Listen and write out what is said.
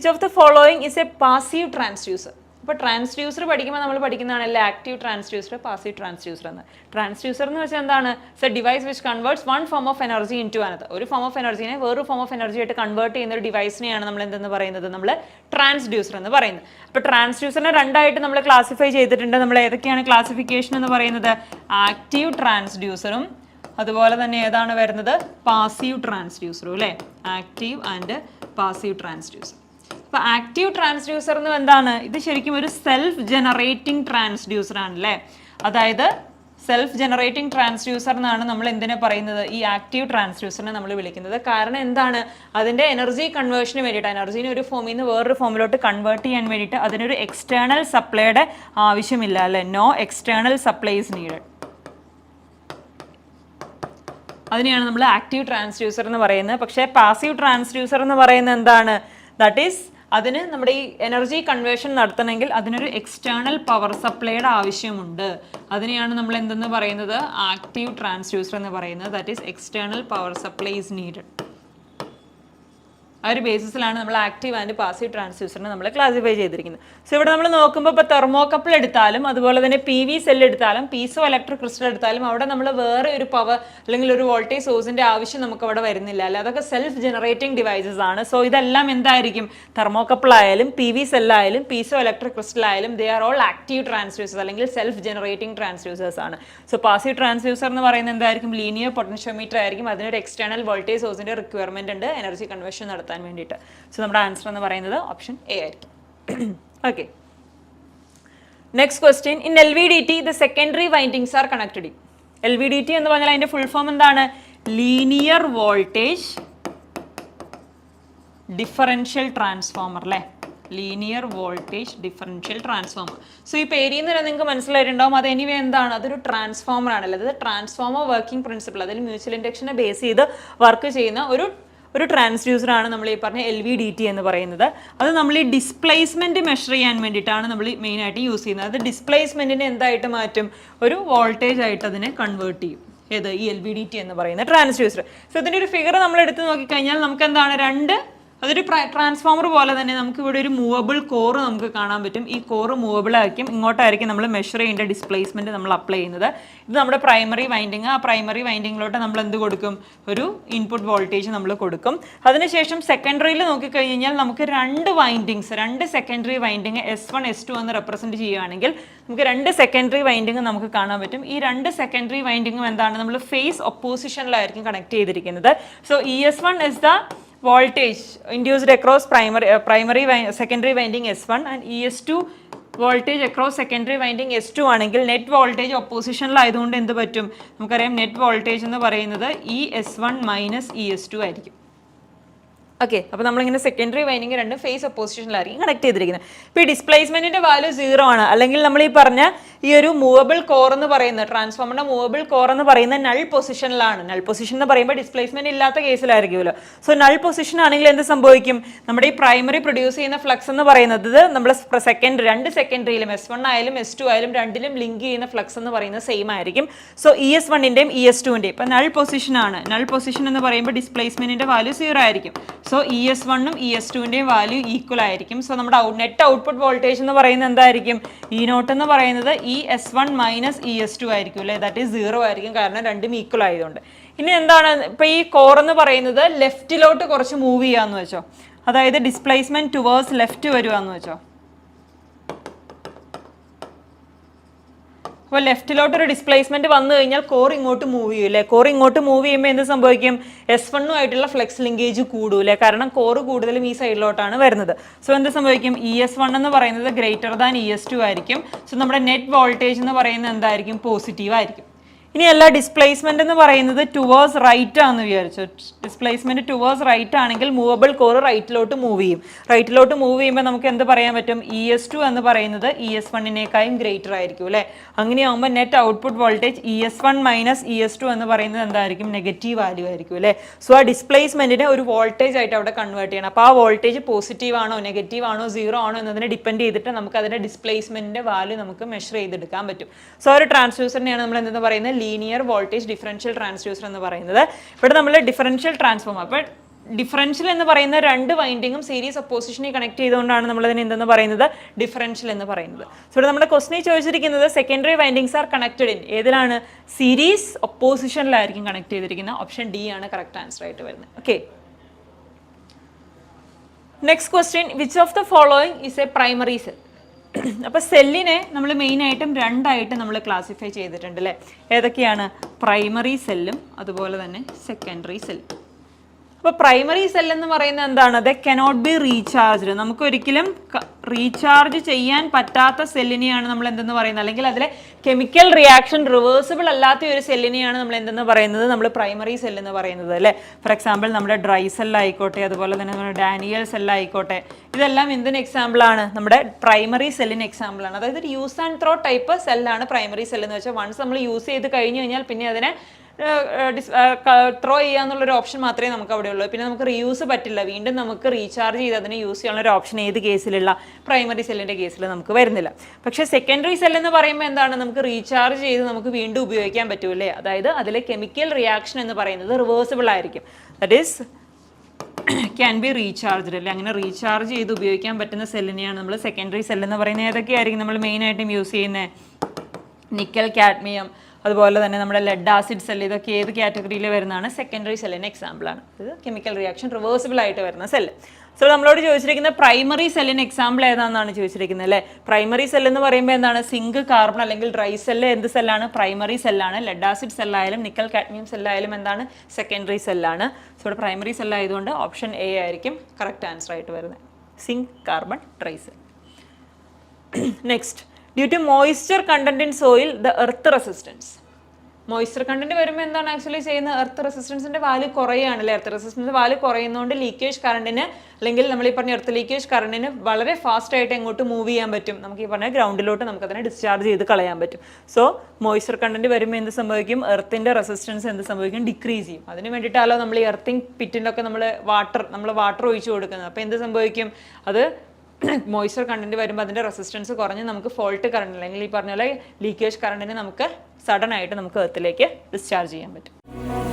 Which of the following is a passive transducer? അപ്പോൾ transducer പഠിക്കുമ്പോൾ നമ്മൾ പഠിക്കുന്നതാണല്ലേ ആക്റ്റീവ് ട്രാൻസ്ഡ്യൂസർ, പാസീവ് ട്രാൻസ്ഡ്യൂസർ എന്ന്. ട്രാൻസ്ഡ്യൂസർ എന്ന് വെച്ചാൽ എന്താണ്? It's a device which converts one form of energy into another. ഒരു ഫോം ഓഫ് എനർജിനെ വേറൊരു ഫോം ഓഫ് എനർജി ആയിട്ട് കൺവേർട്ട് ചെയ്യുന്ന ഒരു ഡിവൈസിനെയാണ് നമ്മൾ എന്തെന്ന് പറയുന്നത്? നമ്മൾ ട്രാൻസ്ഡ്യൂസർ എന്ന് പറയുന്നത്. അപ്പോൾ ട്രാൻസ്ഡ്യൂസറിനെ രണ്ടായിട്ട് നമ്മൾ ക്ലാസിഫൈ ചെയ്തിട്ടുണ്ട്. നമ്മൾ ഏതൊക്കെയാണ് ക്ലാസിഫിക്കേഷൻ എന്ന് പറയുന്നത്? ആക്റ്റീവ് ട്രാൻസ്ഡ്യൂസറും അതുപോലെ തന്നെ ഏതാണ് വരുന്നത്? പാസീവ് ട്രാൻസ്ഡ്യൂസറും അല്ലേ? Active and passive transducer. അപ്പോൾ ആക്റ്റീവ് ട്രാൻസ്ഡ്യൂസർ എന്ന് എന്താണ്? ഇത് ശരിക്കും ഒരു സെൽഫ് ജനറേറ്റിംഗ് ട്രാൻസ്ഡ്യൂസർ ആണല്ലേ. അതായത് സെൽഫ് ജനറേറ്റിംഗ് ട്രാൻസ്ഡ്യൂസർ എന്നാണ് നമ്മൾ എന്തിനെ പറയുന്നത്? ഈ ആക്റ്റീവ് ട്രാൻസ്ഡ്യൂസറിനെ നമ്മൾ വിളിക്കുന്നത്. കാരണം എന്താണ്? അതിൻ്റെ എനർജി കൺവേർഷന് വേണ്ടിയിട്ട്, എനർജീനെ ഒരു ഫോമിൽ നിന്ന് വേറൊരു ഫോമിലോട്ട് കൺവേർട്ട് ചെയ്യാൻ വേണ്ടിയിട്ട് അതിനൊരു എക്സ്റ്റേണൽ സപ്ലൈയുടെ ആവശ്യമില്ല അല്ലേ. No external supply is needed. അതിനെയാണ് നമ്മൾ ആക്റ്റീവ് ട്രാൻസ്ഡ്യൂസർ എന്ന് പറയുന്നത്. പക്ഷേ പാസീവ് ട്രാൻസ്ഡ്യൂസർ എന്ന് പറയുന്നത് എന്താണ്? ദാറ്റ് ഈസ് അതിന് നമ്മുടെ ഈ എനർജി കൺവേർഷൻ നടത്തണമെങ്കിൽ അതിനൊരു എക്സ്റ്റേണൽ പവർ സപ്ലൈയുടെ ആവശ്യമുണ്ട്. അതിനെയാണ് നമ്മൾ എന്തെന്ന് പറയുന്നത്? ആക്റ്റീവ് ട്രാൻസ്ഡ്യൂസർ എന്ന് പറയുന്നത്. That is external power supply is needed. ആ ഒരു ബേസിസിലാണ് നമ്മൾ ആക്റ്റീവ് ആൻഡ് പാസീവ് ട്രാൻസ്ഡ്യൂസറിനെ നമ്മൾ ക്ലാസിഫൈ ചെയ്തിരിക്കുന്നത്. സോ ഇവിടെ നമ്മൾ നോക്കുമ്പോൾ ഇപ്പോൾ തെർമോകപ്പിൾ എടുത്താലും അതുപോലെ തന്നെ PV സെൽ എടുത്താലും പീസോ ഇലക്ട്രിക് ക്രിസ്റ്റൽ എടുത്താലും അവിടെ നമ്മൾ വേറെ ഒരു പവർ അല്ലെങ്കിൽ ഒരു വോൾട്ടേജ് സോഴ്സിൻ്റെ ആവശ്യം നമുക്ക് അവിടെ വരുന്നില്ല അല്ലേ. അതൊക്കെ സെൽഫ് ജനറേറ്റിംഗ് ഡിവൈസസ് ആണ്. സോ ഇതെല്ലാം എന്തായിരിക്കും? തെർമോകപ്പിൾ ആയാലും PV സെല്ലായാലും പീസോ ഇലക്ട്രിക് ക്രിസ്റ്റൽ ആയാലും they are all active transducers അല്ലെങ്കിൽ സെൽഫ് ജനറേറ്റിംഗ് ട്രാൻസ്ഡ്യൂസേഴ്സ് ആണ്. സോ പാസീവ് ട്രാൻസ്ഡ്യൂസർ എന്ന് പറയുന്നത് എന്തായിരിക്കും? ലീനിയർ പൊട്ടൻഷ്യോമീറ്റർ ആയിരിക്കും. അതിനൊരു എക്സ്റ്റേണൽ വോൾട്ടേജ് സോഴ്സിൻ്റെ റിക്വയർമെന്റ് ഉണ്ട് എനർജി കൺവേർഷൻ നടത്താൻ വേണ്ടിയിട്ട്. സോ നമ്മുടെ ആൻസർ എന്ന് പറയുന്നത് ഓപ്ഷൻ എ ആയിരിക്കും. Okay, next question. In LVDT the secondary windings are connected. LVDT എന്ന് പറഞ്ഞാൽ അതിന്റെ ഫുൾ ഫോം എന്താണ്? ലീനിയർ വോൾട്ടേജ് ഡിഫറൻഷ്യൽ ട്രാൻസ്ഫോമർ അല്ലേ. Linear voltage differential transformer. So ഈ പേരിൽ നിന്ന് നിങ്ങൾക്ക് മനസ്സിലായിട്ടുണ്ടാവും അത് എനിവേ എന്താണ്? അതൊരു ട്രാൻസ്ഫോമർ ആണല്ലോ. അത് ട്രാൻസ്ഫോമർ വർക്കിംഗ് പ്രിൻസിപ്പിൾ, അതിൽ മ്യൂച്വൽ ഇൻഡക്ഷനെ ബേസ് ചെയ്ത് വർക്ക് ചെയ്യുന്ന ഒരു ട്രാൻസ്ഡ്യൂസറാണ് നമ്മൾ ഈ പറഞ്ഞ LVDT എന്ന് പറയുന്നത്. അത് നമ്മൾ ഈ ഡിസ്പ്ലേസ്മെന്റ് മെഷർ ചെയ്യാൻ വേണ്ടിയിട്ടാണ് നമ്മൾ മെയിനായിട്ട് യൂസ് ചെയ്യുന്നത്. അത് ഡിസ്പ്ലേസ്മെന്റിനെ എന്തായിട്ട് മാറ്റും? ഒരു വോൾട്ടേജ് ആയിട്ട് അതിനെ കൺവേർട്ട് ചെയ്യും. ഏത്? ഈ LVDT എന്ന് പറയുന്ന ട്രാൻസ്ഡ്യൂസർ. സോ ഇതിൻ്റെ ഒരു ഫിഗർ നമ്മൾ എടുത്ത് നോക്കിക്കഴിഞ്ഞാൽ നമുക്ക് എന്താണ്? അതൊരു ട്രാൻസ്ഫോമർ പോലെ തന്നെ നമുക്ക് ഇവിടെ ഒരു മൂവബിൾ കോറ് നമുക്ക് കാണാൻ പറ്റും. ഈ കോറ് മൂവബിൾ ആയിരിക്കും. ഇങ്ങോട്ടായിരിക്കും നമ്മൾ മെഷർ ചെയ്യേണ്ട ഡിസ്പ്ലേസ്മെന്റ് നമ്മൾ അപ്ലൈ ചെയ്യുന്നത്. ഇത് നമ്മുടെ പ്രൈമറി വൈൻഡിങ്. ആ പ്രൈമറി വൈൻഡിങ്ങിലോട്ട് നമ്മൾ എന്ത് കൊടുക്കും? ഒരു ഇൻപുട്ട് വോൾട്ടേജ് നമ്മൾ കൊടുക്കും. അതിനുശേഷം സെക്കൻഡറിയിൽ നോക്കിക്കഴിഞ്ഞാൽ നമുക്ക് രണ്ട് സെക്കൻഡറി വൈൻഡിങ് S1 S2 എന്ന് റെപ്രസെന്റ് ചെയ്യുകയാണെങ്കിൽ നമുക്ക് രണ്ട് സെക്കൻഡറി വൈൻഡിങ് നമുക്ക് കാണാൻ പറ്റും. ഈ രണ്ട് സെക്കൻഡറി വൈൻഡിങ്ങും എന്താണ്? നമ്മൾ ഫേസ് ഒപ്പോസിഷനിലായിരിക്കും കണക്ട് ചെയ്തിരിക്കുന്നത്. So ES1 is the voltage induced across secondary winding S1 and ES2 voltage across secondary winding S2 ആണെങ്കിൽ നെറ്റ് വോൾട്ടേജ് ഒപ്പോസിഷനിലായതുകൊണ്ട് എന്ത് പറ്റും? നമുക്കറിയാം നെറ്റ് വോൾട്ടേജ് എന്ന് പറയുന്നത് ES1 മൈനസ് ES2 ആയിരിക്കും. ഓക്കെ, അപ്പോൾ നമ്മളിങ്ങനെ സെക്കൻഡറി വൈൻഡിങ് രണ്ട് ഫേസ് ഒപ്പോസിഷനിലായിരിക്കും കണക്ട് ചെയ്തിരിക്കുന്നത്. ഇപ്പോൾ ഈ ഡിസ്പ്ലേസ്മെന്റിന്റെ വാല്യൂ 0 ആണ്. അല്ലെങ്കിൽ നമ്മൾ ഈ പറഞ്ഞ ഈ ഒരു മൂവബിൾ കോർ എന്ന് പറയുന്നത് ട്രാൻസ്ഫോമറിന്റെ മൂവബിൾ കോർ എന്ന് പറയുന്ന നൾ പൊസിഷനിലാണ്. നൾ പൊസിഷൻ എന്ന് പറയുമ്പോൾ ഡിസ്പ്ലേസ്മെന്റ് ഇല്ലാത്ത കേസിലായിരിക്കുമല്ലോ. സോ നൾ പൊസിഷൻ ആണെങ്കിൽ എന്ത് സംഭവിക്കും? നമ്മുടെ ഈ പ്രൈമറി പ്രൊഡ്യൂസ് ചെയ്യുന്ന ഫ്ലക്സ് എന്ന് പറയുന്നത് നമ്മൾ രണ്ട് സെക്കൻഡറിയിലും S1 ആയാലും S2 ആയാലും രണ്ടിലും ലിങ്ക് ചെയ്യുന്ന ഫ്ലക്സ് എന്ന് പറയുന്നത് സെയിം ആയിരിക്കും. സോ ES1ന്റെയും ES2ന്റെയും ഇപ്പം നൾ പൊസിഷൻ ആണ്. നൾ പൊസിഷൻ എന്ന് പറയുമ്പോൾ ഡിസ്പ്ലേസ്മെന്റിന്റെ വാല്യൂ 0 ആയിരിക്കും. സോ ES1ഉം ES2ന്റെയും വാല്യൂ ഈക്വൽ ആയിരിക്കും. സോ നമ്മുടെ നെറ്റ് ഔട്ട്പുട്ട് വോൾട്ടേജ് എന്ന് പറയുന്നത് എന്തായിരിക്കും? E0 എന്ന് പറയുന്നത് ES1 മൈനസ് ES2 ആയിരിക്കും അല്ലേ. ദാറ്റ് ഈസ് 0 ആയിരിക്കും, കാരണം രണ്ടും ഈക്വൽ ആയതുകൊണ്ട്. ഇനി എന്താണ്? ഇപ്പൊ ഈ കോർ എന്ന് പറയുന്നത് ലെഫ്റ്റിലോട്ട് കുറച്ച് മൂവ് ചെയ്യാന്ന് വെച്ചോ. അതായത് ഡിസ്പ്ലേസ്മെന്റ് ടുവേഴ്സ് ലെഫ്റ്റ് വരുവാന്ന് വെച്ചോ. അപ്പോൾ ലെഫ്റ്റിലോട്ട് ഒരു ഡിസ്പ്ലേസ്മെന്റ് വന്നു കഴിഞ്ഞാൽ കോർ ഇങ്ങോട്ട് മൂവ് ചെയ്യൂലേ. കോർ ഇങ്ങോട്ട് മൂവ് ചെയ്യുമ്പോൾ എന്ത് സംഭവിക്കും? S1ഉമായിട്ടുള്ള ഫ്ലെക്സ് ലിങ്കേജ് കൂടൂലേ. കാരണം കോറ് കൂടുതലും ഈ സൈഡിലോട്ടാണ് വരുന്നത്. സോ എന്ത് സംഭവിക്കും? ES1 എന്ന് പറയുന്നത് ഗ്രേറ്റർ ദാൻ ES2 ആയിരിക്കും. സോ നമ്മുടെ നെറ്റ് വോൾട്ടേജ് എന്ന് പറയുന്നത് എന്തായിരിക്കും? പോസിറ്റീവ് ആയിരിക്കും. ഇനിയല്ല, ഡിസ്പ്ലേസ്മെന്റ് എന്ന് പറയുന്നത് ടുവേഴ്സ് റൈറ്റ് ആണെന്ന് വിചാരിച്ചു. ഡിസ്പ്ലേസ്മെന്റ് ടുവേഴ്സ് റൈറ്റ് ആണെങ്കിൽ മൂവബിൾ കോർ റൈറ്റിലോട്ട് മൂവ് ചെയ്യും. റൈറ്റിലോട്ട് മൂവ് ചെയ്യുമ്പോൾ നമുക്ക് എന്ത് പറയാൻ പറ്റും? ES2 എന്ന് പറയുന്നത് ES1നേക്കാളും ഗ്രേറ്റർ ആയിരിക്കും അല്ലേ. അങ്ങനെയാകുമ്പോൾ net output voltage ES1 minus ES2 എന്ന് പറയുന്നത് എന്തായിരിക്കും? നെഗറ്റീവ് വാല്യൂ ആയിരിക്കും അല്ലേ. സോ ആ ഡിസ്പ്ലേസ്മെന്റിനെ ഒരു വോൾട്ടേജ് ആയിട്ട് അവിടെ കൺവേർട്ട് ചെയ്യണം. അപ്പോൾ ആ വോൾട്ടേജ് പോസിറ്റീവ് ആണോ നെഗറ്റീവ് ആണോ 0 ആണോ എന്നതിനെ ഡിപ്പെൻഡ് ചെയ്തിട്ട് നമുക്ക് അതിന്റെ ഡിസ്പ്ലേസ്മെന്റിന്റെ വാല്യൂ നമുക്ക് മെഷർ ചെയ്തെടുക്കാൻ പറ്റും. സോ ഒരു ട്രാൻസ്ഡ്യൂസറിനെയാണ് നമ്മൾ എന്തെന്ന് പറയുന്നത്? ലീനിയർ വോൾട്ടേജ് ഡിഫറൻഷ്യൽ ട്രാൻസ്ഡ്യൂസർ എന്ന് പറയുന്നത്. ഇവിടെ നമ്മൾ ഡിഫറൻഷ്യൽ ട്രാൻസ്ഫോമർ, അപ്പോൾ ഡിഫറൻഷ്യൽ എന്ന് പറയുന്ന രണ്ട് വൈൻഡിങ്ങും സീരീസ് ഒപ്പോസിഷനെ കണക്ട് ചെയ്തുകൊണ്ടാണ് നമ്മൾ അതിനെ എന്തെന്ന് പറയുന്നത്, ഡിഫറൻഷ്യൽ എന്ന് പറയുന്നത്. സോ ഇവിടെ നമ്മുടെ ക്വസ്റ്റിനെ ചോദിച്ചിരിക്കുന്നത് secondary windings are connected in ഏതിലാണ്, സീരീസ് ഒപ്പോസിഷനിലായിരിക്കും കണക്ട് ചെയ്തിരിക്കുന്നത്. ഓപ്ഷൻ ഡി ആണ് കറക്റ്റ് ആൻസർ ആയിട്ട് വരുന്നത്. Okay, next question, which of the following is a primary cell? അപ്പോൾ സെല്ലിനെ നമ്മൾ മെയിനായിട്ടും രണ്ടായിട്ട് നമ്മൾ ക്ലാസിഫൈ ചെയ്തിട്ടുണ്ട് അല്ലേ. ഏതൊക്കെയാണ്, പ്രൈമറി സെല്ലും അതുപോലെ തന്നെ സെക്കൻഡറി സെല്ലും. അപ്പോൾ പ്രൈമറി സെൽ എന്ന് പറയുന്നത് എന്താണ്, ദ കനോട്ട് ബി റീചാർജ്ഡ്. നമുക്ക് ഒരിക്കലും റീചാർജ് ചെയ്യാൻ പറ്റാത്ത സെല്ലിനെയാണ് നമ്മൾ എന്തെന്ന് പറയുന്നത്, അല്ലെങ്കിൽ അതിലെ കെമിക്കൽ റിയാക്ഷൻ റിവേഴ്സിബിൾ അല്ലാത്ത ഒരു സെല്ലിനെയാണ് നമ്മൾ എന്തെന്ന് പറയുന്നത്, നമ്മൾ പ്രൈമറി സെൽ എന്ന് പറയുന്നത് അല്ലേ. ഫോർ എക്സാമ്പിൾ നമ്മുടെ ഡ്രൈ സെൽ ആയിക്കോട്ടെ, അതുപോലെ തന്നെ നമ്മുടെ ഡാനിയൽ സെൽ ആയിക്കോട്ടെ, ഇതെല്ലാം എന്തിന് എക്സാമ്പിളാണ്, നമ്മുടെ പ്രൈമറി സെല്ലിന് എക്സാമ്പിളാണ്. അതായത് ഒരു യൂസ് ആൻഡ് ത്രോ ടൈപ്പ് സെല്ലാണ് പ്രൈമറി സെൽ എന്ന് വെച്ചാൽ. വൺസ് നമ്മൾ യൂസ് ചെയ്ത് കഴിഞ്ഞ് കഴിഞ്ഞാൽ പിന്നെ അതിനെ ത്രോ ചെയ്യാന്നുള്ളൊരു ഓപ്ഷൻ മാത്രമേ നമുക്ക് അവിടെ ഉള്ളൂ. പിന്നെ നമുക്ക് റീയൂസ് പറ്റില്ല, വീണ്ടും നമുക്ക് റീചാർജ് ചെയ്ത് അതിനെ യൂസ് ചെയ്യാനുള്ള ഒരു ഓപ്ഷൻ ഏത് കേസിലുള്ള, പ്രൈമറി സെല്ലിൻ്റെ കേസിൽ നമുക്ക് വരുന്നില്ല. പക്ഷേ സെക്കൻഡറി സെൽ എന്ന് പറയുമ്പോൾ എന്താണ്, നമുക്ക് റീചാർജ് ചെയ്ത് നമുക്ക് വീണ്ടും ഉപയോഗിക്കാൻ പറ്റൂലേ. അതായത് അതിലെ കെമിക്കൽ റിയാക്ഷൻ എന്ന് പറയുന്നത് റിവേഴ്സിബിൾ ആയിരിക്കും, that is can be recharged അല്ലേ. അങ്ങനെ റീചാർജ് ചെയ്ത് ഉപയോഗിക്കാൻ പറ്റുന്ന സെല്ലിനെയാണ് നമ്മൾ സെക്കൻഡറി സെൽ എന്ന് പറയുന്നത്. ഏതൊക്കെയായിരിക്കും നമ്മൾ മെയിനായിട്ടും യൂസ് ചെയ്യുന്നത്, നിക്കൽ, കാഡ്മിയം, അതുപോലെ തന്നെ നമ്മുടെ ലെഡ് ആസിഡ് സെൽ, ഇതൊക്കെ ഏത് കാറ്റഗറിയിൽ വരുന്നതാണ്, സെക്കൻഡറി സെല്ലിന് എക്സാമ്പിളാണ്. ഇത് കെമിക്കൽ റിയാക്ഷൻ റിവേഴ്സിബിൾ ആയിട്ട് വരുന്ന സെല്ല്. സോ നമ്മളോട് ചോദിച്ചിരിക്കുന്ന പ്രൈമറി സെല്ലിന് എക്സാമ്പിൾ ഏതാണെന്നാണ് ചോദിച്ചിരിക്കുന്നത് അല്ലേ. പ്രൈമറി സെൽ എന്ന് പറയുമ്പോൾ എന്താണ്, സിങ്ക്, കാർബൺ അല്ലെങ്കിൽ ഡ്രൈ സെല്ല് എന്ത് സെല്ലാണ്, പ്രൈമറി സെല്ലാണ്. ലെഡ് ആസിഡ് സെല്ലായാലും നിക്കൽ, കാഡ്മിയം സെല്ലായാലും എന്താണ്, സെക്കൻഡറി സെല്ലാണ്. സോ ഇവിടെ പ്രൈമറി സെല്ലായതുകൊണ്ട് ഓപ്ഷൻ എ ആയിരിക്കും കറക്റ്റ് ആൻസർ ആയിട്ട് വരുന്നത്, zinc, carbon, dry cell. Next, due to moisture content in soil the earth resistance. Moisture content വരുമ്പോൾ എന്താണ് ആക്ച്വലി ചെയ്യുന്നത്, എർത്ത് റെസിസ്റ്റൻസിന്റെ വാല്യൂ കുറയുകയാണല്ലേ. എർത്ത് റെസിസ്റ്റൻസ് വാല്യൂ കുറയുന്നതുകൊണ്ട് ലീക്കേജ് കറണ്ടിന്, അല്ലെങ്കിൽ നമ്മൾ ഈ പറഞ്ഞ എർത്ത് ലീക്കേജ് കറണ്ടിന് വളരെ ഫാസ്റ്റ് ആയിട്ട് എങ്ങോട്ട് മൂവ് ചെയ്യാൻ പറ്റും, നമുക്ക് ഈ പറഞ്ഞ ഗ്രൗണ്ടിലോട്ട് നമുക്ക് അതിനെ ഡിസ്ചാർജ് ചെയ്ത് കളയാൻ പറ്റും. സോ മോയ്സ്ചർ കണ്ടന്റ് വരുമ്പോൾ എന്ത് സംഭവിക്കും, എർത്തിന്റെ റെസിസ്റ്റൻസ് എന്ത് സംഭവിക്കും, ഡിക്രീസ് ചെയ്യും. അതിന് വേണ്ടിയിട്ടാണല്ലോ നമ്മൾ ഈ എർത്തിങ് പിറ്റിലൊക്കെ നമ്മൾ വാട്ടർ ഒഴിച്ചു കൊടുക്കുന്നത്. അപ്പോൾ എന്ത് സംഭവിക്കും, അത് മോയ്സ്ചർ കണ്ടന്റ് വരുമ്പോൾ അതിൻ്റെ റെസിസ്റ്റൻസ് കുറഞ്ഞ് നമുക്ക് ഫോൾട്ട് കറണ്ട് അല്ലെങ്കിൽ ഈ പറഞ്ഞ പോലെ ലീക്കേജ് കറണ്ടിന് നമുക്ക് സഡൻ ആയിട്ട് നമുക്ക് എർത്തിലേക്ക് ഡിസ്ചാർജ് ചെയ്യാൻ പറ്റും.